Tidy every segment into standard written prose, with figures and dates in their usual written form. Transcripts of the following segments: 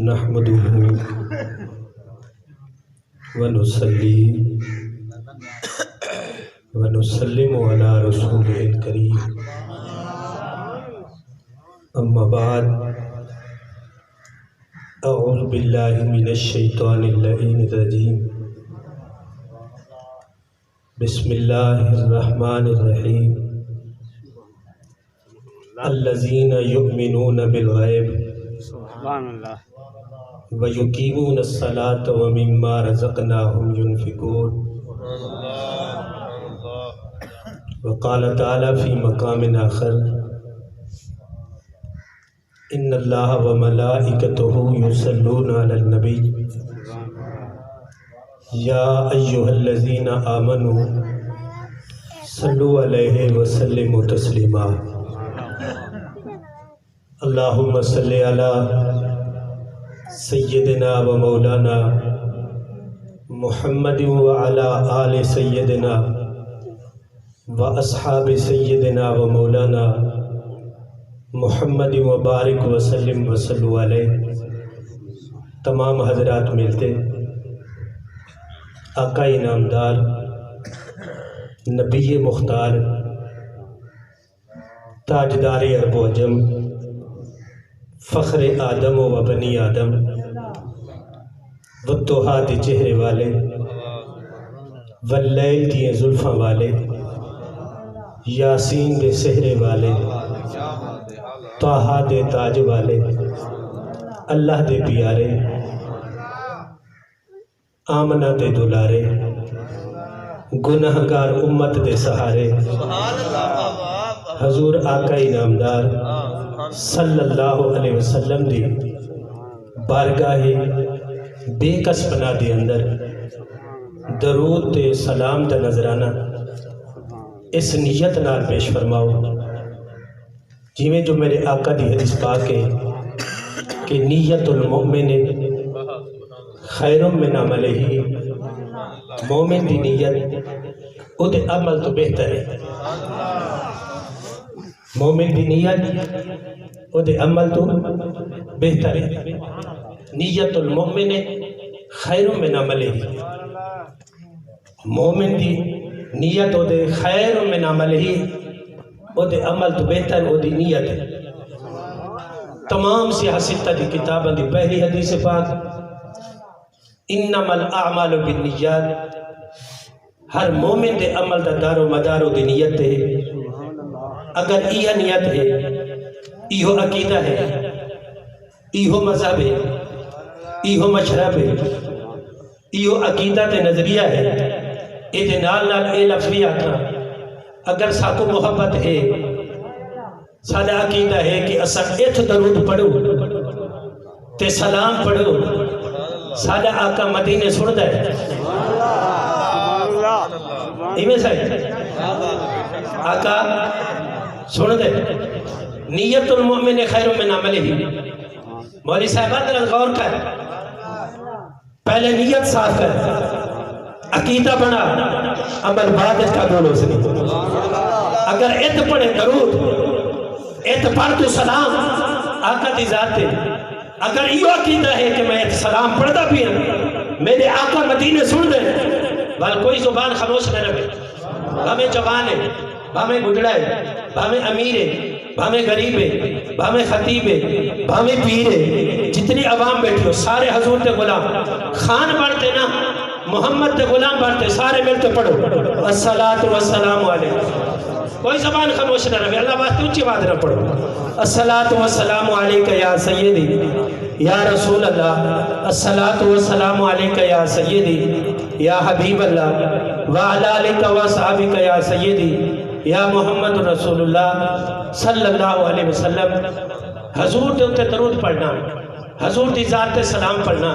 نحمده ونصلي ونسلم على رسوله الكريم اما بعد اعوذ باللہ من الشیطان اللعین الرجیم بسم اللہ الرحمن الرحیم الذین یؤمنون بالغیب وَيُقِيمُونَ الصَّلَاةَ وَمِمَّا رَزَقْنَاهُمْ يُنْفِقُونَ وقال تعالی فی مقام آخر ان اللہ وملائکتہ یصلون علی النبی یا ایہا الذین آمنوا صلوا علیہ وسلموا تسلیما اللہم صلی علی سیدنا و مولانا محمد وعلی آل سیدنا و اصحاب سیدنا و مولانا محمد وبارک وسلم وصلو علیہ۔ تمام حضرات ملتے آقا انعامدار نبی مختار تاجدار عرب و عجم فخر آدم و بنی آدم والضحیٰ دے چہرے والے واللیل دی زلفاں والے یاسین دے سحرے والے طٰہٰ دے تاج والے اللہ دے پیارے آمنہ دے دلارے گنہگار امت دے سہارے حضور آقا انعامدار صلی اللہ علیہ وسلم دی بارگاہ بے کس پناہ دے اندر درود تے سلام دا نظرانہ اس نیت نال پیش فرماؤ جیویں جو میرے آقا دی حدیث پاک ہے کہ نیت المؤمن خیر من عملہ، مومن دی نیت او دے عمل تو بہتر ہے، مومن دی نیت او دے عمل تو بہتر ہے۔ نیت المؤمن خیر من عملہ، مومن دی نیت او دے خیر من عملہ او دے عمل تو بہتر او دی نیت ہے۔ تمام سیاہ ستہ دی کتابہ دی پہلی حدیث پاک انما الاعمال بالنیات، ہر مومن دے عمل دا دار و مدار او دی نیت ہے۔ اگر یہ نیت ہے، یہ عقیدہ ہے، یہ مذہب ہے، یہ مشرب ہے، یہ عقیدہ تے نظریہ ہے، یہ نال نال اے لفظ بھی آتا اگر ساکو محبت ہے، سادہ عقیدہ ہے کہ اسا ایتھ درود پڑھو تے سلام پڑھو، سادہ آقا مدینے سن دے ایمیں صحیح آقا سن دے۔ نیت المؤمن خیر من عملہ، مولی صاحبہ درد غور کر، پہلے نیت صاف کر، عقیدہ بنا، عمل بعد کا بولو سے۔ اگر ایت پڑھے درود، ایت پڑھ تو سلام آقا دی ذات ہے، اگر یہ عقیدہ ہے کہ میں ایت سلام پڑھتا بھی ہوں، میرے آقا مدینے سن دے، بل کوئی زبان خاموش نہ رہے، ہمیں جوان ہے، ہمیں بڑھڑا ہے، ہمیں امیر ہے، ہمیں غریب ہے، ہمیں خطیب ہے، ہمیں پیر ہے، جتنی عوام بیٹھی ہو سارے حضور تے غلام خان بڑھتے نا، محمد تے غلام بڑھتے، سارے ملتے پڑھو الصلاۃ والسلام علیہ، کوئی زبان خاموش نہ رہے، اللہ واسطے اونچی بات نہ پڑھو الصلاۃ والسلام علیک یا سیدی یا رسول اللہ، الصلاۃ والسلام علیک یا سیدی یا حبیب اللہ وعلی آلک وصحبک یا سیدی یا محمد رسول اللہ صلی اللہ علیہ وسلم۔ حضور دے اتے درود پڑھنا، حضور دی ذات تے سلام پڑھنا۔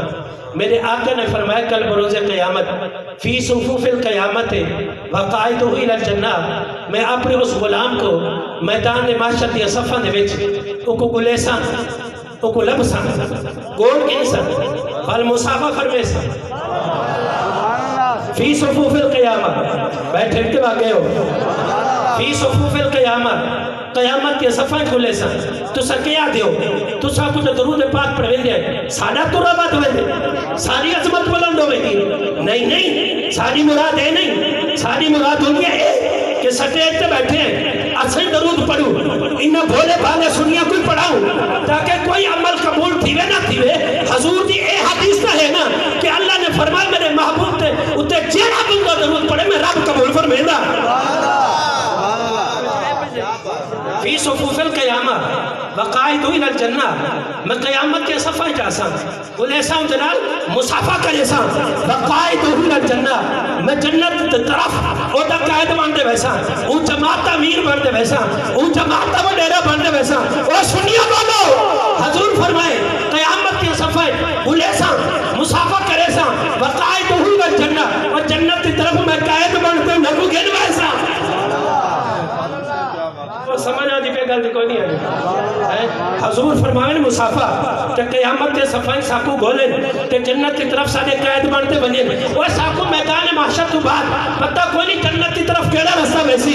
میرے آقا نے فرمایا کل بروز قیامت فی صفوف القیامت وقائدہ الی الجنہ، میں اپنے اس غلام کو میدان معاشر دی صفحہ دے وچ او کو گلیساں، او کو لبساں، گول کنساں، فالمصافہ فرمیساں فی صفوف القیامت، بیٹھے کے واقعے ہو فی صفوف القیامت قیامت کے صفحے کھلے سن تو سکیا دیو تو سا کچھ درود پاک پڑھیں گے سادہ تو ربط ہوئے دے ساری عظمت بلند ہوئے گی نہیں ساری مراد ہے نہیں ساری مراد ہو گیا ہے کہ سٹیج تے بیٹھے ہیں اصل درود پڑھو انہاں بھولے بھالے سنیا کوئی پڑھاؤں تاکہ کوئی عمل قبول تھیوے نہ تھیوے حضور دی اے حدیث تا ہے نا کہ اللہ نے فرمایا میرے محبوب تے اتے جیڑا بندہ درود پڑھے میں رب قبول فرمیندہ فی صفوف القیامہ وقائد الى الجنہ میں قیامت کے صفحہ جاسا وہ ایسا ہوں جنال مصافہ کرے سا وقائد الى الجنہ میں جنت طرف او دا قائد باندے ویسا او جماعت امیر باندے ویسا او جماعت وڈیرہ باندے ویسا او سنیا بولو حضور فرمائے قیامت کے صفحہ وہ ایسا مصافہ کرے سا وقائد الى الجنہ اور جنت طرف میں قائد باندے نگو گھن ویسا سمجھ آدھی پہ گل کوئی نہیں ہے حضور فرمائے مصافہ کہ قیامت کے صفحہ ساکو گھولیں کہ جنت کی طرف ساڑے قائد بنتے بنیں وہ ساکو میدان محشر تو بعد پتہ کوئی نہیں جنت کی طرف کیڑا رستہ ویسی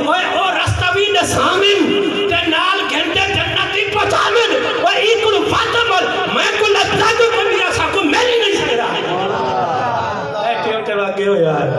اور رستہ بھی نسامن کہ نال گھنٹے جنت کی پچامن وہ ایک کلو فاتمل میں کو لگتا جو کبھی ساکو میلی نہیں سکھ رہا اے کیوں کے واقعی ہو یار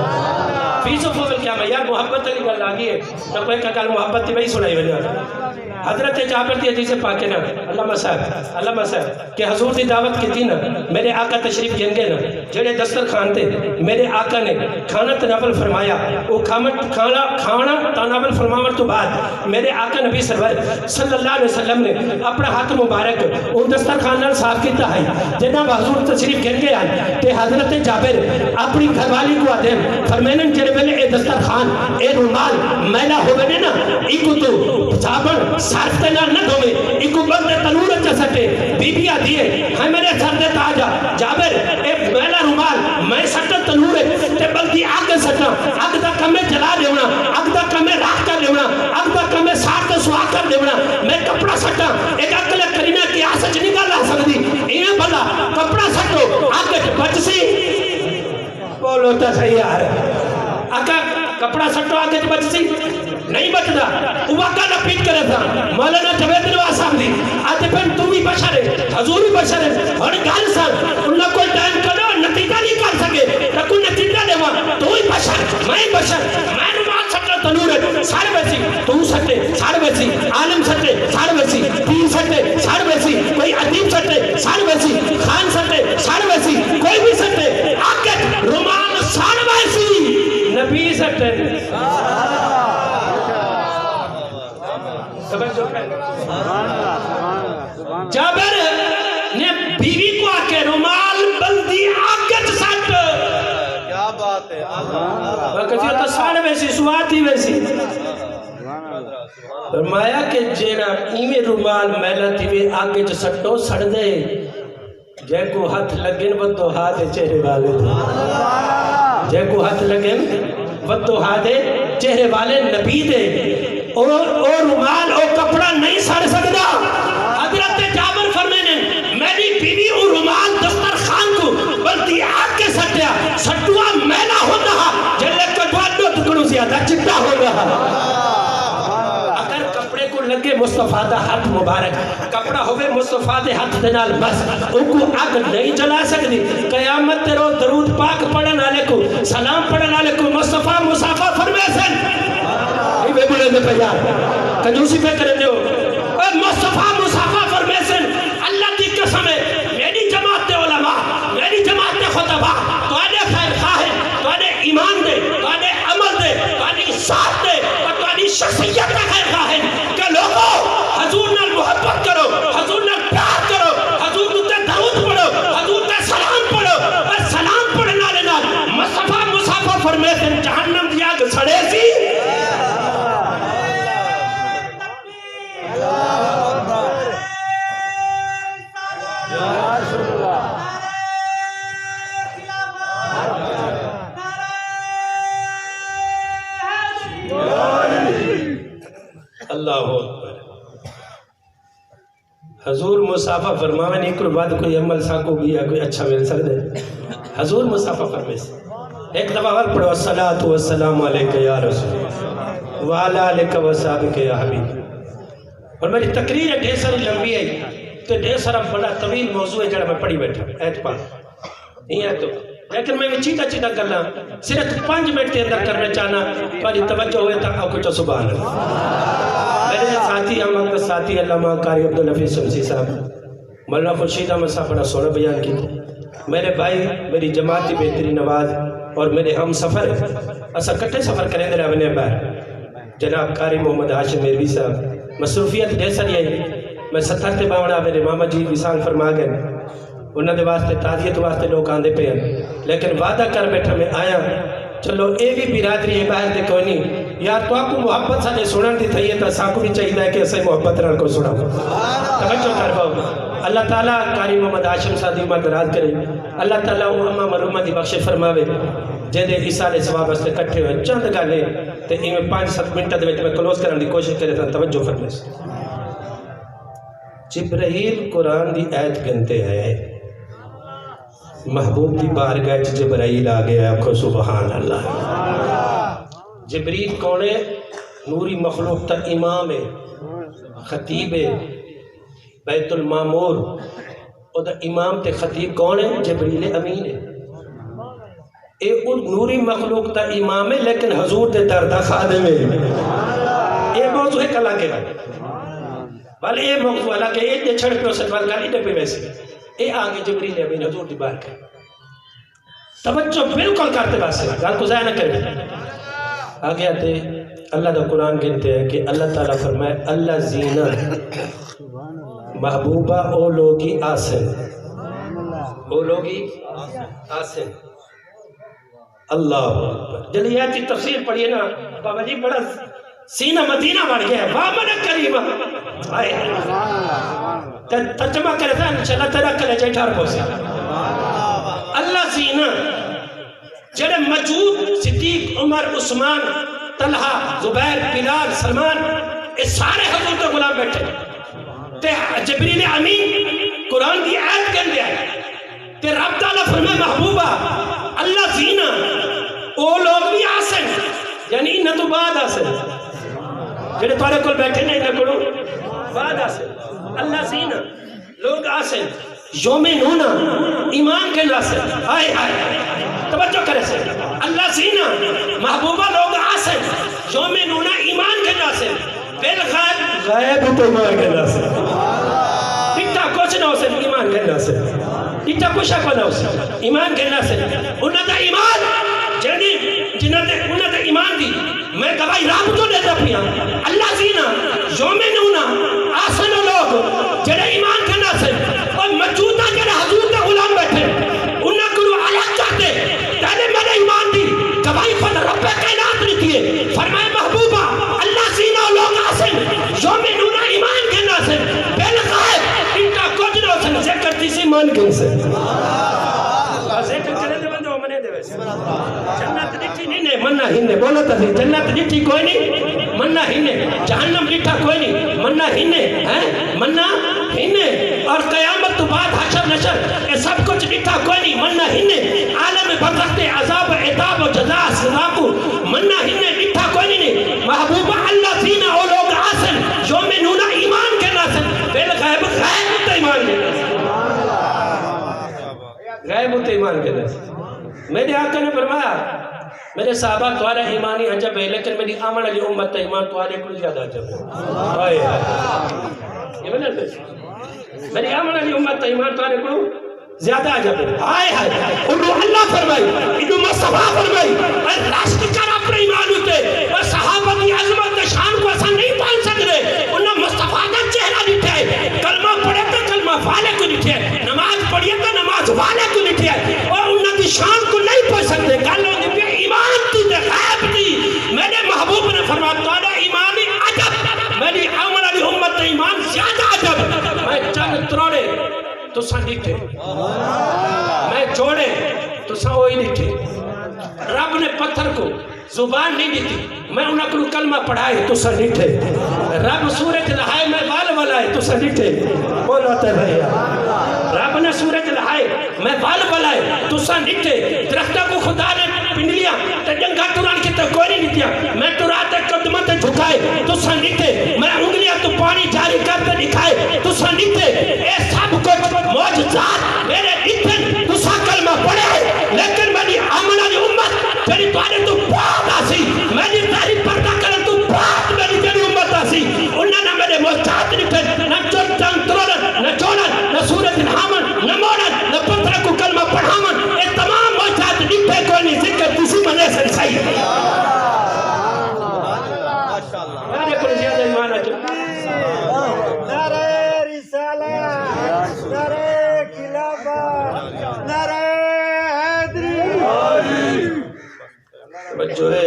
فی صفوف القیامہ یار محبت علی گل آگئی ہے تو کوئی کل محبت تھی بھئی سنائی وجہ حضرت جابر دی حدیث پاک ہے نا اللہ مسائب کہ حضور دی دعوت کی تھی نا میرے آقا تشریف گن گئے نا جڑے دسترخوان تھے میرے آقا نے کھانا تناول فرمایا وہ کھانا تناول فرماور تو بعد میرے آقا نبی سرور صلی اللہ علیہ وسلم نے اپنا ہاتھ مبارک ان دسترخوان نال صاف کیتا ہے جناب حضور تشریف گن گئے ہیں کہ حضرت جابر اپنی گھر والی کو آدھیں فرمینن جڑے ویلے اے دسترخوان اے رومال میلا ہوئے نا ایکو تو صابن صرف تے نال نہ دھوے ایکو بندے تنور اچھا سٹے بی بی آدھیے ہاں میرے سر دے تاجا جابر اے میلا رومال میں سٹا تنور تے بلدی آگ سٹا آگ دا کمیں جلا دیونا آگ دا کمیں راہ کر دیونا آگ دا کمیں ساتھ سوا کر دیونا میں کپڑا سٹا ایک اکل کریمہ کی آسچ نکال رہا سکتی اینا بھلا کپڑا سٹو آگ بچ سی بولو تا صحیح آ رہا آقا کپڑا سٹو آگے بچ سی نہیں بچتا وہ آقا لپیٹ کرے تھا مولانا جوید نواز صاحب دی آتے پھر تو بھی بشر ہے حضور بھی بشر ہے اور گال سر انہوں کوئی ٹائم کرو نتیجہ نہیں کر سکے تو کوئی نتیجہ دے وہاں تو ہی بشر میں بشر میں نماز سٹا تنور ہے سارے ویسی تو سٹے سارے ویسی عالم سٹے سارے ویسی پیر سٹے سارے ویسی کوئی عدیب سٹے سارے ویسی خان سٹے سارے ویسی کوئی بھی سٹے آگے رومان سارے ویسی نبی سٹے جابر نے بیوی کو آکے رومال بلدی آگت سٹ کیا بات ہے وقتی ہوتا ساڑھ ویسی سواتی ویسی فرمایا کہ جینا ایمیں رومال میلا تیوے آگت سٹو سڑ دے جے کو ہاتھ لگن وہ تو ہاتھ چہرے والے جے کو ہاتھ لگن وہ تو ہاتھ چہرے والے نبی دے اور رومال اور کپڑا نہیں سڑ سکتا حضرت جابر فرمینے میری بیوی اور رومال دسترخوان کو بلدی آگ کے سٹیا سٹوا میلا ہوتا جلے کٹوانو ٹکڑوں زیادہ چٹا ہو رہا اگر کپڑے کو لگے مصطفیٰ دا ہاتھ مبارک کپڑا ہوئے مصطفیٰ دے ہاتھ دنال بس ان کو آگ نہیں جلا سکتی قیامت تیرو درود پاک پڑھن آلے کو سلام پڑھن آلے کو مصطفیٰ مصافہ فرمیسن بے بولے دے پیار کنجوسی پہ کرے دیو اے مصطفیٰ مصافہ فرمیسن اللہ کی قسم ہے میری جماعت دے علماء میری جماعت دے خطبہ تو آنے خیر خواہ ہے تو آنے ایمان دے تو آنے عمل دے تو آنے ساتھ دے اور تو آنے شخصیت کا خیر خواہ ہے کہ لوگوں حضور نال محبت کرو حضور نال پیار کرو حضور تے درود پڑھو حضور تے سلام پڑھو اور سلام پڑھنا لینا مصطفیٰ مصافہ فرمیسن جہنم دیا کہ سڑے سی اللہ حضور مصافہ فرماویں ایک بعد کوئی عمل ساکو بھی ہے کوئی اچھا مل سکتا ہے حضور مصافہ فرمائے سے ایک دفعہ اور پڑھو الصلاۃ والسلام علیکہ یا رسول وعلی آلکہ وصحبہ یا حبیب اور میری تقریر ڈھیر ساری لمبی ہے تو ڈھیر سارا بڑا طویل موضوع ہے جڑا میں پڑھی بیٹھا ایت پاک یہ ہے تو لیکن میں چیدہ چیدہ کرنا صرف 5 منٹ کے اندر کرنا چاہنا تمہاری توجہ ہوئے تک آپ کو سبحان اللہ. میرے ساتھی ہم کا ساتھی علامہ قاری عبدالحفیظ شمسی صاحب مولانا خورشید احمد صاحب بڑا سونا بیان کی. میرے بھائی میری جماعت کی بہترین آواز اور میرے ہم سفر اسا کٹھے سفر کریں دے رہے باہر جناب قاری محمد ہاشم میروی صاحب مصروفیت ڈھیر ساری ہے. میں 70 تے باوڑا میرے ماما جی وصال فرما گئے انہوں نے واسطے تعزیت واسطے لوگ آندے پہ ہیں لیکن وعدہ کر بیٹھا میں آیا چلو اے بھی برادری ہے باہر تے کوئی نہیں یار تو آپ کو محبت ساڑھے سنن دی تھئی ہے تو ساکو بھی چاہیے ہے کہ اسے محبت رہن کو سنا توجہ کر پاؤ. اللہ تعالیٰ قاری محمد ہاشم صاحب دی عمر دراز کرے. اللہ تعالیٰ امہ مرحومہ دی بخش فرماوے جہدے ایسال ثواب واسطے کٹھے ہوئے چند گالے تے ایویں 5-7 منٹ دے وچ میں کلوز کرنے دی کوشش کرے تھا. توجہ فرمائے. جبرائیل قرآن دی آیت گنتے ہیں محبوب دی بارگاہ جبرائیل آ گیا آکھو سبحان اللہ. جبریل کون ہے؟ نوری مخلوق تا امام ہے خطیب ہے بیت المامور اور دا امام تے خطیب کون ہے؟ جبریل امین ہے. اے نوری مخلوق تا امام ہے لیکن حضور دے دردہ خادم ہے. اے موضوع ہے کلا کے بعد بل اے موضوع اللہ کہ اے دے چھڑ پہ اسے بل گالی دے پہ ویسے اے آگے جبریل امین حضور دی بار کر توجہ بالکل کرتے بات سے گال کو ضائع نہ کرے. آگے آتے اللہ دا قرآن گنتے ہیں کہ اللہ تعالیٰ فرمائے اللہ زینہ محبوبہ او لوگی آسن او لوگی آسن اللہ جلیات کی تفسیر پڑھئے نا بابا جی بڑا سینہ مدینہ بڑھ گیا ہے وامن کریمہ آئے ترجمہ کرے تھا انشاءاللہ تیرا کلے جائے ٹھار پوسے اللہ زینہ جڑے مجود صدیق عمر عثمان طلحہ زبیر بلال سلمان اس سارے حضور تو غلام بیٹھے تے جبریل امین قرآن کی آیت کر دیا تے رب تعالیٰ فرمائے محبوبہ اللہ زینہ او لوگ بھی آسن یعنی انہ تو بعد آسن جڑے تارے کل بیٹھے نہیں نہ کرو بعد آسن اللہ زینہ لوگ آسن یومنون ایمان کے ناسن آئے آئے توجہ کرے سے اللہ زینہ محبوبہ لوگ آسن یومنون ایمان کے ناسن بالغیب غیب تو ایمان کے ناسن ٹھیکتا کچھ نہ ہو سن ایمان کے ناسن ٹھیکتا کچھ نہ ہو سن ایمان کے ناسن انہوں نے ایمان جنہوں نے ایمان دی میں گواہی رابطوں دیتا پیا اللہ زینہ یومنون آسن لوگ جنہیں ایمان کے ناسن اور موجودہ جنہیں حضور کے غلام بیٹھے انہیں کلو الگ چاہتے تینے میں نے ایمان دی گواہی خود رب کائنات لیتی ہے فرمائے محبوبہ اللہ زینہ لوگ آسن یومنون ایمان کے ناسن بالغیب ان کا کچھ نہ سن ذکر تیسی ایمان کے ناسن ذکر کرے دے بندے منے دے ویسے جنت ڈٹھی نہیں نے منہ ہی نے بولو تو جنت ڈٹھی کوئی نہیں منہ ہی نے جہنم ڈٹھا کوئی نہیں منہ ہی نے منہ ہی نے اور قیامت تو بعد حشر نشر یہ سب کچھ ڈٹھا کوئی نہیں منہ ہی نے عالم برزخ عذاب عتاب و جزا سزا کو منہ ہی نے ڈٹھا کوئی نہیں محبوبہ اللہ زینہ او لوگ آسن یومنون ایمان کے ناسن بالغیب غیب تو ایمان کے ناسن غیب تو ایمان کے ناسن. میرے آقا نے فرمایا میرے صحابہ توارا ایمانی عجب ہے لیکن میری آمن علی امت ایمان توارے کل زیادہ عجب ہے آئے یہ میں نے میری آمن علی امت ایمان توارے کل زیادہ عجب ہے آئے آئے انہوں اللہ فرمائی انہوں مصطفیٰ فرمائی اور راشت کر اپنے ایمان ہوتے اور صحابہ کی عظمت شان کو ایسا نہیں پان سکتے انہوں مصطفیٰ کا چہرہ نٹھے کلمہ پڑھے تو کلمہ والے کو نٹھے نماز پڑھے تو نماز والے کو نٹھے اور انہوں کی شان کو نہیں پڑھ سکتے کہلوں نے بھی ایمان تھی دے غیب تھی میرے محبوب نے فرمایا توڑا ایمانی عجب میری آمن علی امت ایمان زیادہ عجب میں چند تروڑے تو سا نٹھے میں جوڑے تو سا ہوئی نٹھے رب نے پتھر کو زبان نہیں دیتی میں انہوں کو کلمہ پڑھائے تو سا نٹھے رب سورج لہائے میں بال بلائے تو سا نٹھے بولاتے بھئیا رب نے سورج لہائے میں بال بلائے تو سا نٹھے درختہ کو خدا نے پنڈ لیا تو جنگا تران کی تو کوئی نہیں دیا میں تو رات قدمت جھک جھکائے تو سنڈتے میں انگلیاں تو پانی جاری کرتے دکھائے تو سنڈتے اے سب کچھ معجزات میرے اتن تو سا کلمہ پڑھے لیکن میری آمنہ دی امت جنی توارے تو بہت آسی میری تاری پردہ کرن تو بہت میری جنی امت آسی انہاں نہ میرے معجزات نکھے نہ چوٹ چند ترولن نہ چونن نہ سورت الحامن نہ مونن نہ پترہ کو کلمہ پڑھامن اے تمام معجزات نکھے کوئی نہیں ذکر کسی منے سے صحیح ہے بچو ہے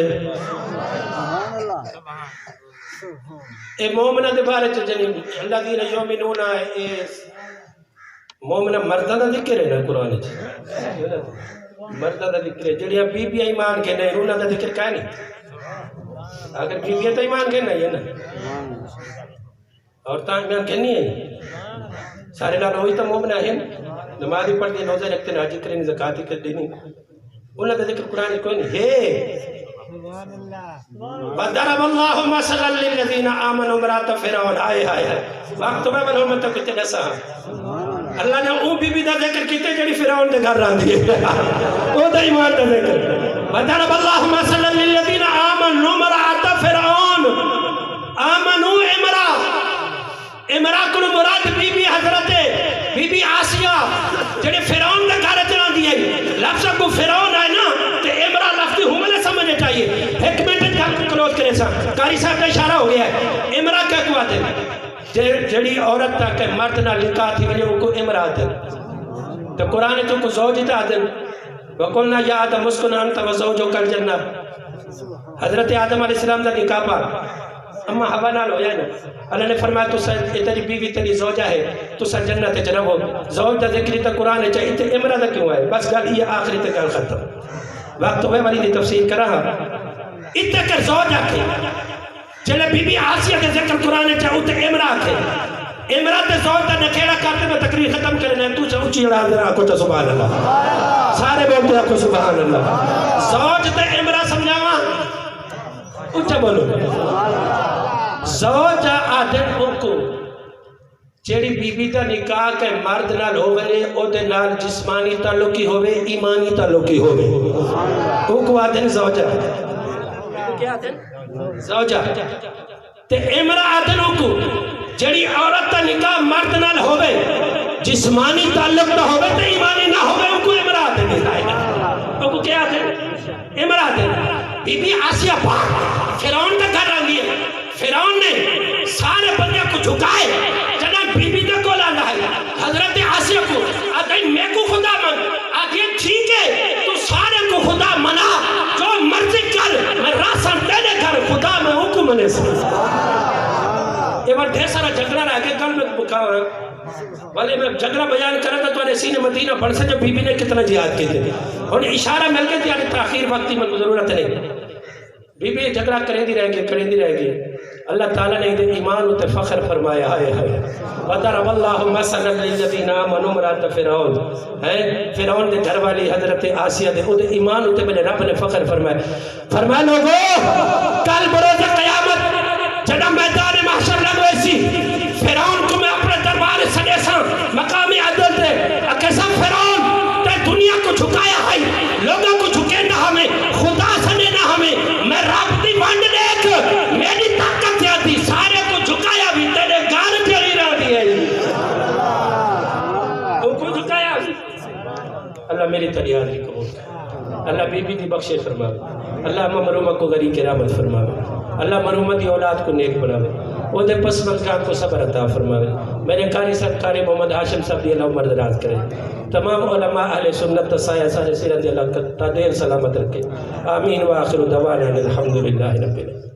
اے مومنہ دے بارے چجنی اللہ دین یومنون اے مومنہ مردہ دا ذکر ہے نا قرآن مردہ دا ذکر ہے جڑیاں بی بی ایمان کے نہیں رونا دا ذکر کہا نہیں اگر بی بی تو ایمان کے نہیں ہے نا عورتاں ایمان کے نہیں ہے سارے لال ہوئی تو مومنہ ہے نمازی پڑھ دی روزہ رکھتے ہیں حج کریں زکاة کر دینی انہوں نے ذکر قرآن کوئی نہیں ہے وَضَرَبَ اللَّهُ مَثَلًا لِلَّذِينَ آمَنُوا امْرَأَتَ فِرْعَوْنَ آئے وقت میں بل ہم تک کتے نسا اللہ نے اون بی بی دا ذکر کیتے جڑی فرعون دے گھر رہن دیئے او دا ایمان دا ذکر وَضَرَبَ اللَّهُ مَثَلًا لِلَّذِينَ آمَنُوا امْرَأَتَ فِرْعَوْنَ آمَنُوا امرا کو مراد بی بی حضرت بی بی آسیہ جڑے فرعون دا گھر چلان دیئے لفظ کو فرعون ہے نا تے امرا لفظ ہمیں سمجھنے چاہیے ایک منٹ کا کلوز کرے سا قاری صاحب کا اشارہ ہو گیا ہے امرا کیا کو آتے جڑی عورت تک مرد نہ لکھا تھی ولی ان کو امرا آتے تو قرآن تو کو زوج تا آتے وَقُلْنَا يَا آدَمُ اسْكُنْ أَنْتَ وَزَوْجُكَ الْجَنَّةَ حضرت آدم علیہ السلام دا نکاح پا اما ہوا نال ہو جائے نا اللہ نے فرمایا تو سر تیری بیوی تیری زوجہ ہے تو سر جنت جنب ہو زوج دا ذکری تا قرآن ہے چاہیے تے امرہ دا کیوں ہے بس گل یہ آخری تے گل ختم وقت ہوئے والی دی تفسیر کر رہا اتنے کر زوج آکھے چلے بی بی آسیہ دے ذکر قرآن ہے چاہیے تے امرہ آکھے امرہ تے زوج دا نکھیڑا کرتے میں تقریر ختم کرنے تو سے اچھی اڑا دے رہا کو تا سبحان اللہ سارے بولتے رہا کو سبحان اللہ زوج تے امرہ سمجھاواں اچھا بولو زوج آدم کو جیڑی بی بی دا نکاح کے مرد نال ہوئے او دے نال جسمانی تعلقی ہوئے ایمانی تعلقی ہوئے او کو آدم زوجہ کیا آدم زوجہ تے امرہ آدم کو جیڑی عورت دا نکاح مرد نال ہوئے جسمانی تعلق نہ ہوئے تے ایمانی نہ ہوئے او کو امرہ آدم او کو کیا آدم امرہ آدم بی بی آسیہ پاک فرعون کا گھر آنگی ہے فرعون نے سارے بندے کو جھکائے جناب بی بی دا کولا لائے حضرت آسیہ کو آدھائی میں کو خدا من آدھائی ٹھیک ہے تو سارے کو خدا منا جو مرضی کر میں راسن تیرے گھر خدا میں حکم نے سکتا یہ بار ڈھیر سارا جھگڑا رہا کہ کل میں بکھا والے میں جھگڑا بیان کرا تھا تو انہیں سین مدینہ پڑھ سے جو بی بی نے کتنا جہاد کی تھے اور اشارہ مل گئی تھی یعنی تاخیر وقتی میں ضرورت نہیں بی بی جھگڑا کریں دی رہے گی اللہ تعالیٰ نے ادھر ایمان ہوتے فخر فرمایا ہے وَضَرَبَ اللَّهُ مَثَلًا لِلَّذِينَ آمَنُوا امْرَأَتَ فِرْعَوْنَ فرعون دے گھر والی حضرت آسیہ دے ادھر ایمان ہوتے میں نے رب نے فخر فرمایا لوگو کل بروز قیامت جڑا میدان محشر لگو ایسی فرعون کو میں اپنے دربار سجے سا مقام عدل دے کیسا فرعون تے دنیا کو جھکایا ہے لوگوں کو جھکے نہ ہمیں خدا سنے نہ ہمیں میں رب دی بانڈ دیکھ میری طاقت یادی سارے کو جھکایا بھی تیرے گار چلی رہا دی ہے ان کو جھکایا بھی اللہ میری تریادی قبول کر اللہ بی بی دی بخشے فرماوے اللہ مرحومہ کو غریق رحمت فرماوے اللہ مرحومہ دی اولاد کو نیک بناوے وہ دے پس منکان کو صبر عطا فرماوے میرے قاری صاحب قاری محمد ہاشم صاحب دی اللہ عمر دراز کرے تمام علماء اہل سنت تسایہ سارے سیرت اللہ کا دیر سلامت رکھے آمین و آخر دعوانا الحمدللہ رب العالمین